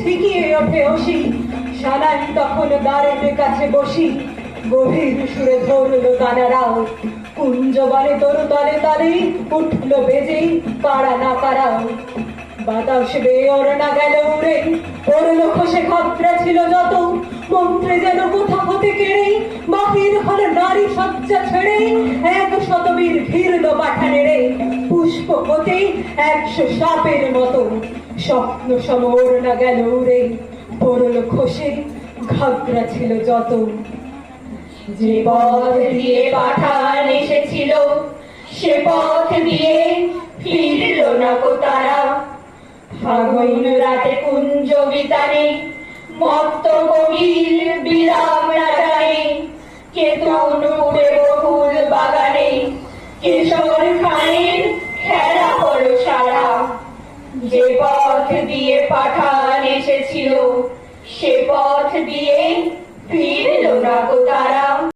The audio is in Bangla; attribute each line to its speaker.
Speaker 1: ঝিকিয়ে ওঠে অসি, সানাই তখন দ্বারের কাছে বসি, গভীর সুরে ধরল গানারাও, কুঞ্জ বনে তরু তলে তলে উঠল বেজে পাড়া না পাড়াও। বাতাস বেয়ে অরণা গেল উড়ে, পড়ল খসে খদ্রা ছিল যত, মন্ত্রে যেন কোথা হতে কেড়ে বাহির হল নারী সজ্জা ছেড়ে, 100 বীর ঘিরল পাঠানে রে, পুষ্প হতে 100 সাপের মতো, স্বপ্ন সম ওড়না গেল উড়ে, পড়ল খসে ঘাগরা ছিল যত।
Speaker 2: যে পথ দিয়ে পাঠান এসেছিল সে পথ দিয়ে ফিরল না কো তারা। ফাগুন রাতে কুঞ্জ বিতানে মত্ত কোকিল বিরাম না জানে, কেতন উড়ে বহুল বাগানে কেশর খানের খেলা হলো সারা। যে পথ দিয়ে পাঠান এসেছিল সে পথ দিয়ে ফিরল না কো